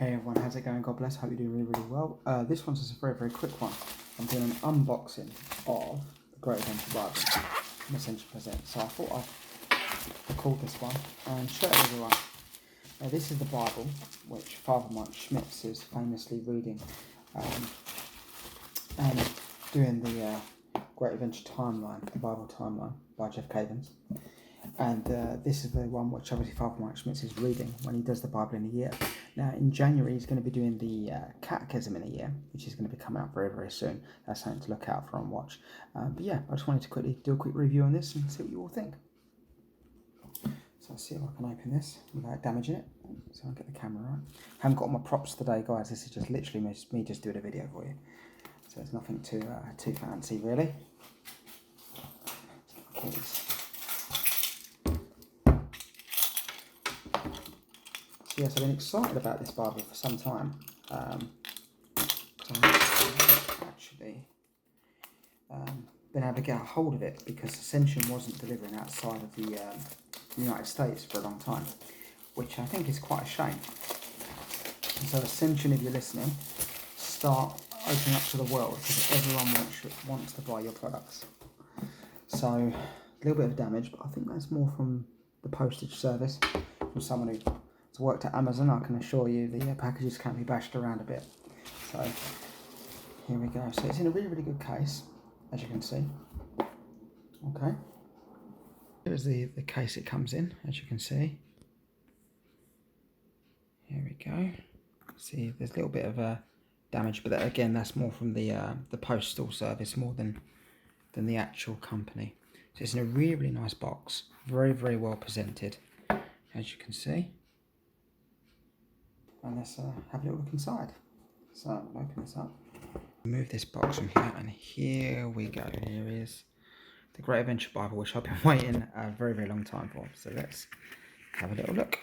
Hey everyone, how's it going? God bless, hope you're doing really well. This one's just a very quick one. I'm doing an unboxing of the Grate Bible from Ascension Presents. So I thought I'd record this one and share it with everyone. This is the Bible which Father Mike Schmitz is famously reading and doing the Great Adventure Timeline, the Bible Timeline by Jeff Cavins. And this is the one which obviously Father Mike Schmitz is reading when he does the Bible in a year. Now in January he's going to be doing the Catechism in a year, which is going to be coming out very soon. That's something to look out for and watch. But yeah, I just wanted to quickly do a quick review on this and see what you all think. So let's see if I can open this without damaging it. So I'll get the camera right. I haven't got all my props today, guys. This is just literally me just doing a video for you. So it's nothing too fancy really. So yes, I've been excited about this Bible for some time. I've actually been able to get a hold of it because Ascension wasn't delivering outside of the United States for a long time, which I think is quite a shame. And so Ascension, if you're listening, start opening up to the world because everyone wants to buy your products. So a little bit of damage, but I think that's more from the postage service, from someone who's worked at Amazon. I can assure you the packages can be bashed around a bit. So here we go. So it's in a really good case, as you can see. Okay. Here's the case it comes in, as you can see. Here we go. See, there's a little bit of damage, but again, that's more from the postal service more than the actual company. So it's in a really nice box, very well presented, as you can see. And let's have a little look inside. So I'll open this up. Remove this box from here, and here we go. Here is the Great Adventure Bible, which I've been waiting a very long time for. So let's have a little look.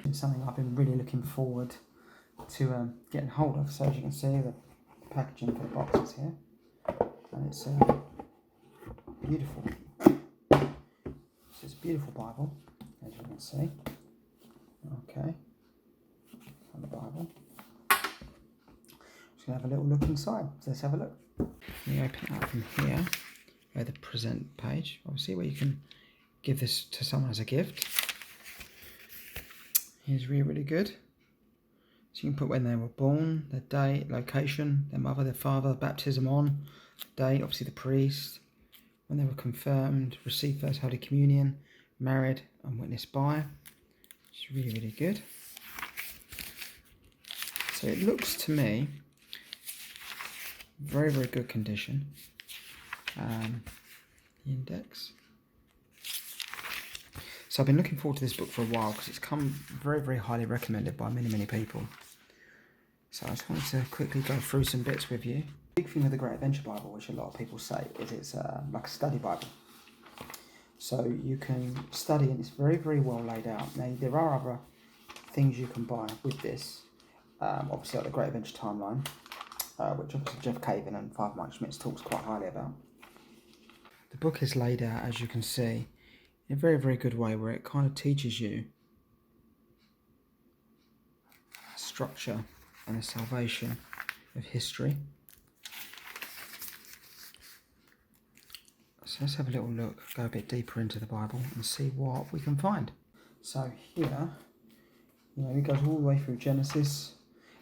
It's something I've been really looking forward to getting hold of. So as you can see, the packaging for the box is here, and it's beautiful. It's a beautiful Bible, as you can see. Okay, on the Bible. Just gonna have a little look inside. So let's have a look. You open it up from here, where the present page, obviously, where you can give this to someone as a gift. Here's really good. So you can put when they were born, their date, location, their mother, their father, baptism on, date, obviously the priest, when they were confirmed, received First Holy Communion, married and witnessed by. It's really good. So it looks to me very good condition. The index. So I've been looking forward to this book for a while because it's come very highly recommended by many people. So I just wanted to quickly go through some bits with you. The big thing with the Great Adventure Bible, which a lot of people say, is it's like a study Bible. So you can study, and it's very well laid out. Now there are other things you can buy with this, obviously like the Great Adventure Timeline, which obviously Jeff Cavins and Father Mike Schmitz talks quite highly about. The book is laid out, as you can see, in a very good way, where it kind of teaches you a structure and a salvation of history. So let's have a little look, go a bit deeper into the Bible and see what we can find. So here, it goes all the way through Genesis.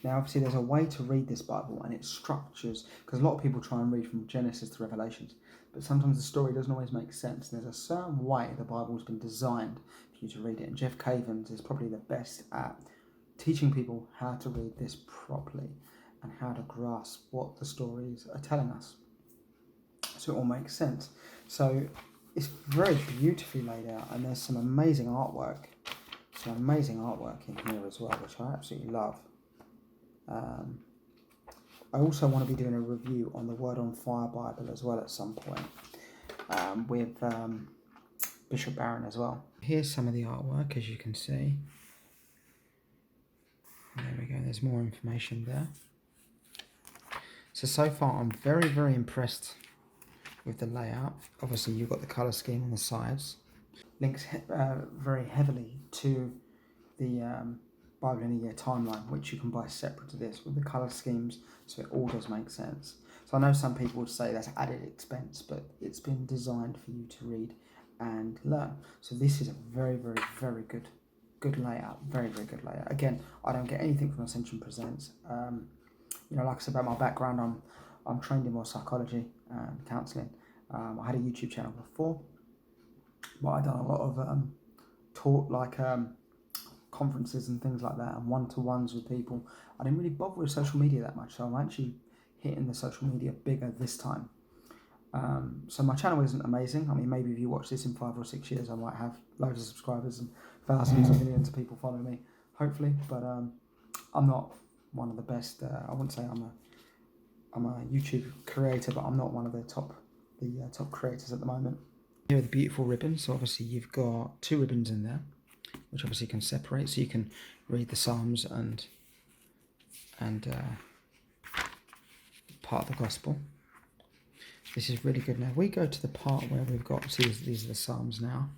Now obviously there's a way to read this Bible, and it structures, because a lot of people try and read from Genesis to Revelations, but sometimes the story doesn't always make sense. There's a certain way the Bible's been designed for you to read it, and Jeff Cavins is probably the best at teaching people how to read this properly and how to grasp what the stories are telling us, so it all makes sense. So it's very beautifully laid out, and there's some amazing artwork in here as well, which I absolutely love. I also want to be doing a review on the Word on Fire Bible as well at some point, with Bishop Barron as well. Here's some of the artwork, as you can see. There we go, there's more information there. So far I'm very impressed with the layout. Obviously you've got the colour scheme on the sides. Links very heavily to the Bible in a Year timeline, which you can buy separate to this with the colour schemes, so it all does make sense. So I know some people would say that's added expense, but it's been designed for you to read and learn. So this is a very, very, very good layout. Very, very good layout. Again, I don't get anything from Ascension Presents. You know, like I said about my background, I'm trained in more psychology and counselling. I had a YouTube channel before, but I've done a lot of taught like conferences and things like that, and one-to-ones with people. I didn't really bother with social media that much, so I'm actually hitting the social media bigger this time. So my channel isn't amazing. I mean, maybe if you watch this in 5 or 6 years, I might have loads of subscribers and thousands of millions of people follow me, hopefully. But I'm not one of the best. I wouldn't say I'm a YouTube creator, but I'm not one of the top creators at the moment. Here are the beautiful ribbons. So obviously you've got 2 ribbons in there, which obviously can separate, so you can read the Psalms and part of the Gospel. This is really good. Now we go to the part where we've got, see, these are the Psalms now.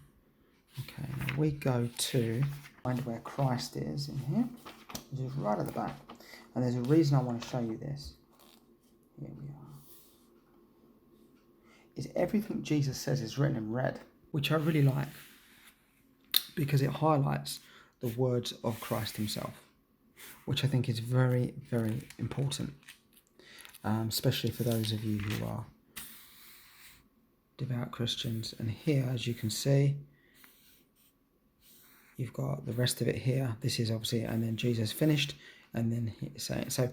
Okay, now we go to find where Christ is in here, which is right at the back. And there's a reason I want to show you this. Here we are. Is everything Jesus says is written in red, which I really like, because it highlights the words of Christ himself, which I think is very, very important, especially for those of you who are devout Christians. And here, as you can see, you've got the rest of it here. This is obviously, and then Jesus finished, and then saying, so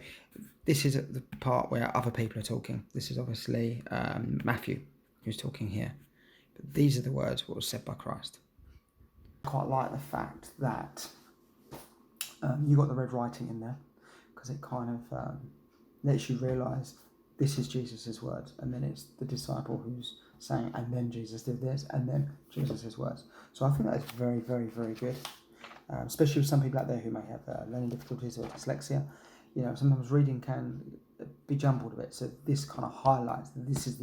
this is the part where other people are talking. This is obviously Matthew who's talking here, but these are the words what was said by Christ. I quite like the fact that you got the red writing in there, because it kind of lets you realise this is Jesus's words, and then it's the disciple who's saying, and then Jesus did this, and then Jesus's words. So I think that is very, very, very good, especially with some people out there who may have learning difficulties or dyslexia. You know, sometimes reading can be jumbled a bit, so this kind of highlights that this is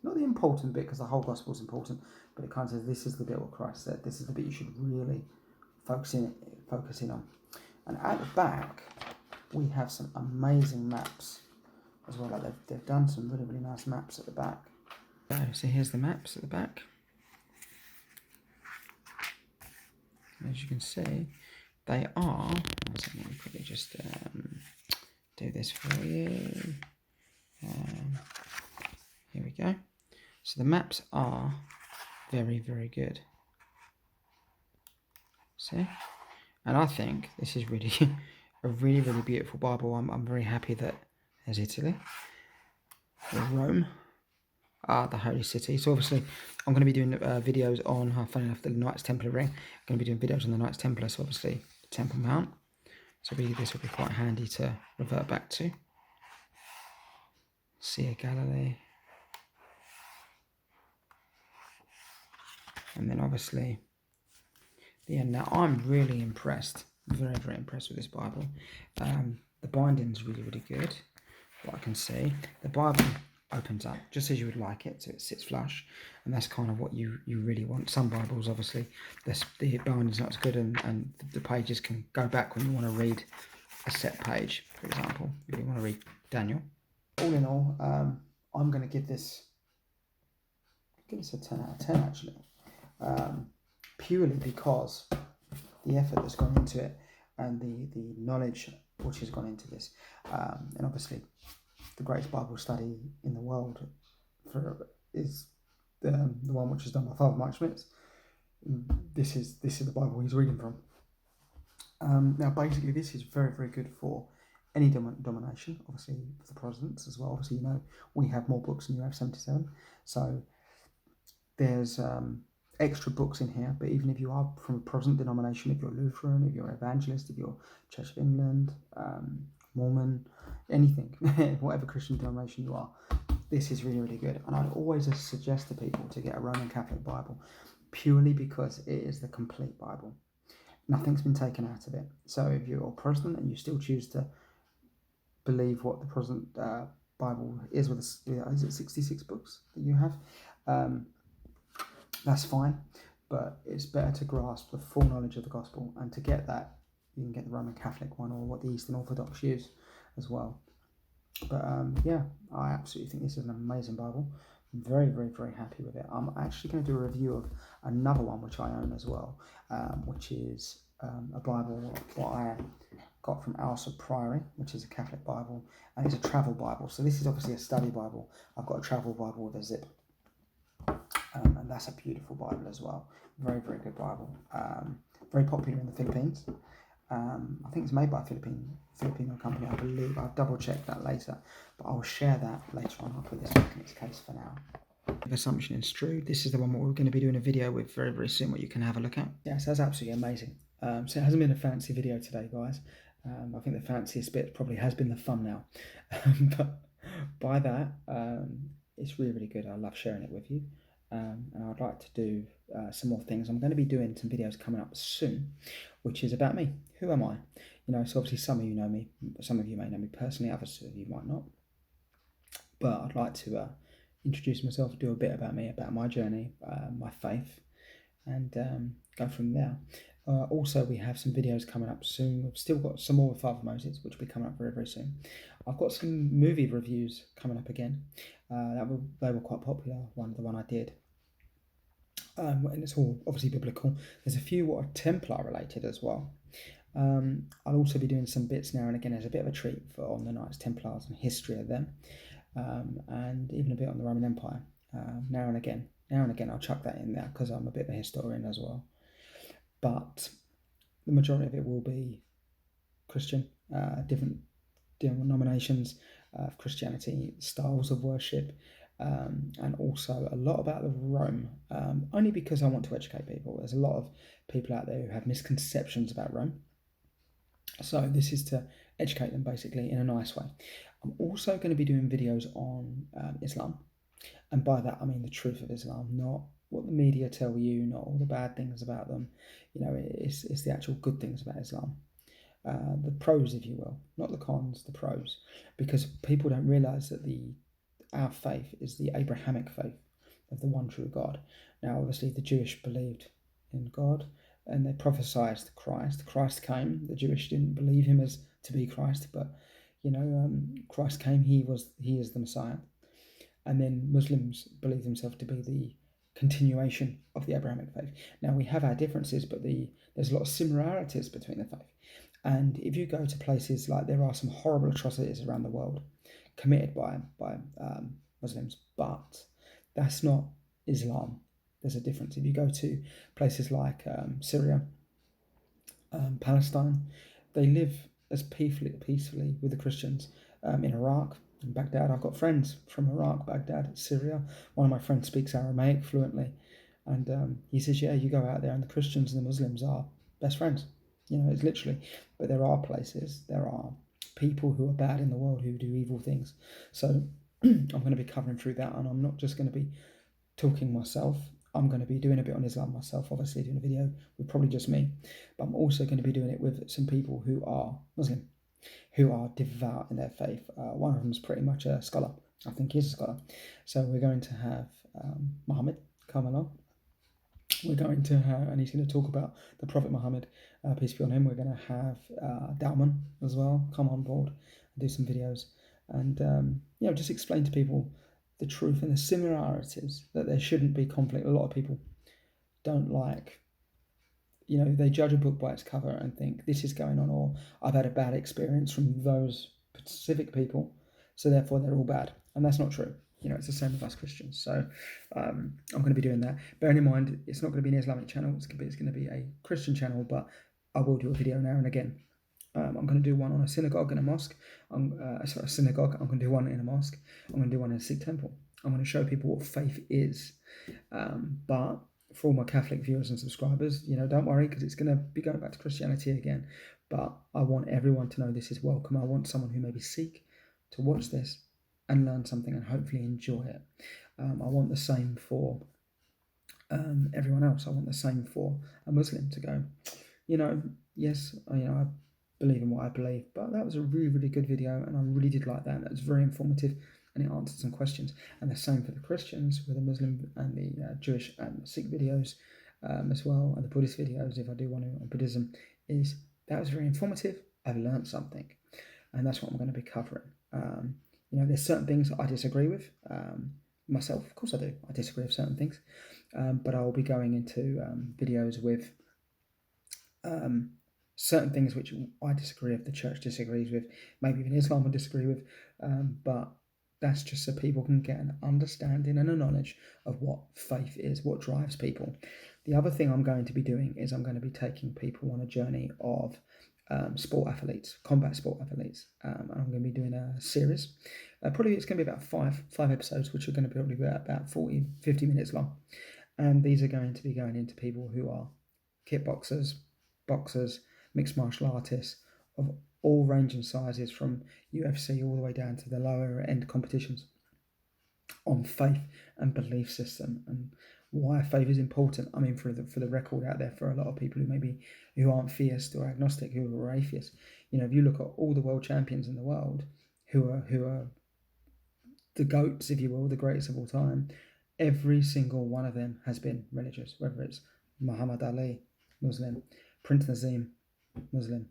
not the important bit, because the whole gospel is important, but it kind of says this is the bit what Christ said, this is the bit you should really focus in on. And at the back we have some amazing maps as well. Like they've done some really, really nice maps at the back. So here's the maps at the back. And as you can see, they are, let me quickly just do this for you. Here we go. So the maps are very, very good. See? And I think this is really a really, really beautiful Bible. I'm very happy that there's Italy, there's Rome, the Holy City. So obviously I'm going to be doing videos on, funny enough, the Knights Templar ring. I'm going to be doing videos on the Knights Templar, so obviously the Temple Mount. So really this will be quite handy to revert back to. Sea of Galilee. And then obviously the end. Now I'm really impressed, very, very impressed with this Bible. The binding's really, really good, what I can see. The Bible opens up just as you would like it, so it sits flush, and that's kind of what you really want. Some Bibles, obviously, the binding's not as good, and the pages can go back when you want to read a set page. For example, if you want to read Daniel. All in all, I'm going to give this a 10 out of 10 actually. Purely because the effort that's gone into it, and the knowledge which has gone into this, and obviously the greatest Bible study in the world is the one which is done by Father Mike Schmitz. This is the Bible he's reading from. Now basically this is very, very good for any denomination, obviously for the Protestants as well. Obviously, you know, we have more books than you have, 77, so there's extra books in here. But even if you are from a Protestant denomination, if you're Lutheran, if you're Evangelist, if you're Church of England, Mormon, anything, whatever Christian denomination you are, this is really, really good. And I'd always suggest to people to get a Roman Catholic Bible, purely because it is the complete Bible. Nothing's been taken out of it. So if you're a Protestant and you still choose to believe what the Protestant Bible is, with is it 66 books that you have, that's fine, but it's better to grasp the full knowledge of the gospel, and to get that You can get the Roman Catholic one or what the Eastern Orthodox use as well. But yeah, I absolutely think this is an amazing Bible. I'm very, very, very happy with it. I'm actually going to do a review of another one which I own as well, which is a Bible what I got from Alsop Priory, which is a Catholic Bible, and it's a travel Bible. So this is obviously a study Bible. I've got a travel Bible with a zip, and that's a beautiful Bible as well. Very, very good Bible. Very popular in the Philippines. I think it's made by a Filipino company, I believe. I'll double check that later, but I'll share that later on. I'll put this back in its case for now. Assumption is true. This is the one we're going to be doing a video with very, very soon, what you can have a look at. Yes, that's absolutely amazing. So it hasn't been a fancy video today, guys. I think the fanciest bit probably has been the thumbnail. But by that, it's really, really good. I love sharing it with you. And I'd like to do some more things. I'm going to be doing some videos coming up soon, which is about me. Who am I? You know, so obviously some of you know me, some of you may know me personally, others of you might not. But I'd like to introduce myself, do a bit about me, about my journey, my faith, and go from there. Also, we have some videos coming up soon. We've still got some more with Father Moses, which will be coming up very, very soon. I've got some movie reviews coming up again. They were quite popular, the one I did. And it's all obviously biblical. There's a few what are Templar related as well. I'll also be doing some bits now and again as a bit of a treat for on the Knights Templars and history of them, and even a bit on the Roman Empire. Now and again I'll chuck that in there because I'm a bit of a historian as well. But the majority of it will be Christian, different denominations of Christianity, styles of worship, and also a lot about the Rome, only because I want to educate people. There's a lot of people out there who have misconceptions about Rome. So this is to educate them basically in a nice way. I'm also going to be doing videos on Islam. And by that, I mean the truth of Islam, not what the media tell you, not all the bad things about them. You know, it's the actual good things about Islam. The pros, if you will, not the cons, the pros. Because people don't realise that our faith is the Abrahamic faith of the one true God. Now, obviously, the Jewish believed in God and they prophesied Christ. Christ came. The Jewish didn't believe him as to be Christ, but Christ came. He is the Messiah. And then Muslims believe themselves to be the continuation of the Abrahamic faith. Now, we have our differences, but there's a lot of similarities between the faith. And if you go to places like there are some horrible atrocities around the world committed by Muslims, but that's not Islam. There's a difference. If you go to places like Syria, Palestine, they live as peacefully with the Christians. In Iraq, in Baghdad, I've got friends from Iraq, Baghdad, Syria. One of my friends speaks Aramaic fluently, and he says, yeah, you go out there and the Christians and the Muslims are best friends. You know, it's literally, but there are places, there are people who are bad in the world who do evil things. So I'm going to be covering through that, and I'm not just going to be talking myself. I'm going to be doing a bit on Islam myself, obviously doing a video with probably just me, but I'm also going to be doing it with some people who are Muslim, who are devout in their faith. One of them is pretty much a scholar. I think he's a scholar. So we're going to have Muhammad come along. We're going to have, and he's going to talk about the Prophet Muhammad, peace be on him. We're going to have Dalman as well come on board and do some videos and just explain to people the truth and the similarities, that there shouldn't be conflict. A lot of people don't like, they judge a book by its cover and think this is going on, or I've had a bad experience from those specific people, so therefore they're all bad. And that's not true. It's the same with us Christians. So I'm going to be doing that. Bearing in mind, it's not going to be an Islamic channel. It's going to be a Christian channel, but I will do a video now and again. I'm going to do one on a synagogue and a mosque. A synagogue. I'm going to do one in a mosque. I'm going to do one in a Sikh temple. I'm going to show people what faith is. But for all my Catholic viewers and subscribers, don't worry, because it's going to be going back to Christianity again. But I want everyone to know this is welcome. I want someone who may be Sikh to watch this and learn something and hopefully enjoy it. I want the same for everyone else. I want the same for a Muslim to go, yes, I believe in what I believe, but that was a really, really good video and I really did like that. That was very informative and it answered some questions. And the same for the Christians with the Muslim and the Jewish and Sikh videos as well, and the Buddhist videos, if I do one on Buddhism, is that was very informative. I've learned something, and that's what I'm going to be covering. There's certain things I disagree with myself. Of course I do. I disagree with certain things, but I will be going into videos with certain things which I disagree with, the church disagrees with, maybe even Islam will disagree with, but that's just so people can get an understanding and a knowledge of what faith is, what drives people. The other thing I'm going to be doing is I'm going to be taking people on a journey of sport athletes, combat sport athletes, and I'm going to be doing a series. Probably it's going to be about five episodes, which are going to probably be about 40, 50 minutes long. And these are going to be going into people who are kickboxers, boxers, mixed martial artists of all range and sizes, from UFC all the way down to the lower end competitions, on faith and belief system and why faith is important. I mean, for the record out there, for a lot of people who aren't theist or agnostic, who are atheists, if you look at all the world champions in the world, who are the GOATs, if you will, the greatest of all time, every single one of them has been religious, whether it's Muhammad Ali, Muslim, Prince Nazim, Muslim,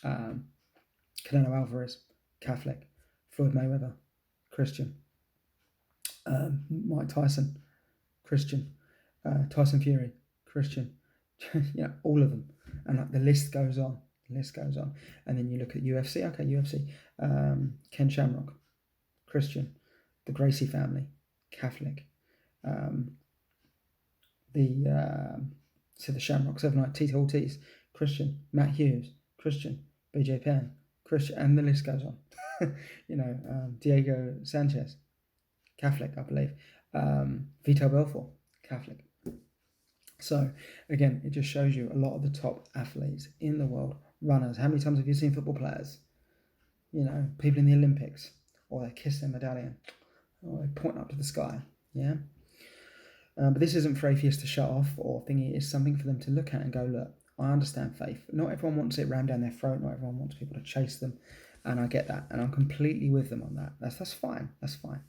Canelo Alvarez, Catholic, Floyd Mayweather, Christian, Mike Tyson, Christian, Tyson Fury, Christian, all of them, and the list goes on. And then you look at UFC. Okay, UFC. Ken Shamrock, Christian. The Gracie family, Catholic. The Shamrocks overnight. Tito Ortiz, Christian. Matt Hughes, Christian. BJ Penn, Christian, and the list goes on. Diego Sanchez, Catholic, I believe. Vito Belfort, Catholic. So again, it just shows you a lot of the top athletes in the world, runners. How many times have you seen football players? People in the Olympics, or they kiss their medallion, or they point up to the sky. Yeah. But this isn't for atheists to shut off or thingy. It's something for them to look at and go, look, I understand faith. Not everyone wants it rammed down their throat. Not everyone wants people to chase them. And I get that. And I'm completely with them on that. That's fine. That's fine.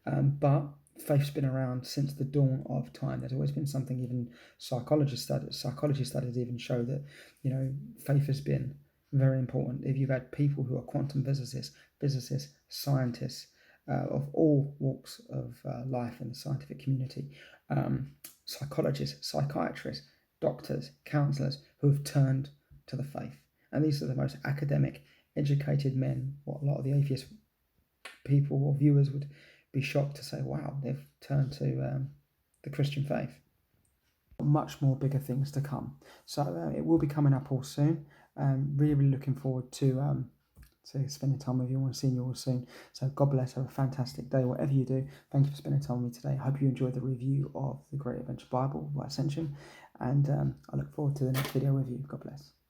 But faith's been around since the dawn of time. There's always been something. Even psychology studies even show that, faith has been very important. If you've had people who are quantum physicists, scientists, of all walks of life in the scientific community, psychologists, psychiatrists, doctors, counsellors, who have turned to the faith. And these are the most academic, educated men. What a lot of the atheist people or viewers would be shocked to say, wow, they've turned to the Christian faith. Much more bigger things to come. So it will be coming up all soon. Really, really looking forward to spending time with you. I want to see you all soon. So God bless. Have a fantastic day, whatever you do. Thank you for spending time with me today. I hope you enjoyed the review of the Great Adventure Bible by Ascension. And I look forward to the next video with you. God bless.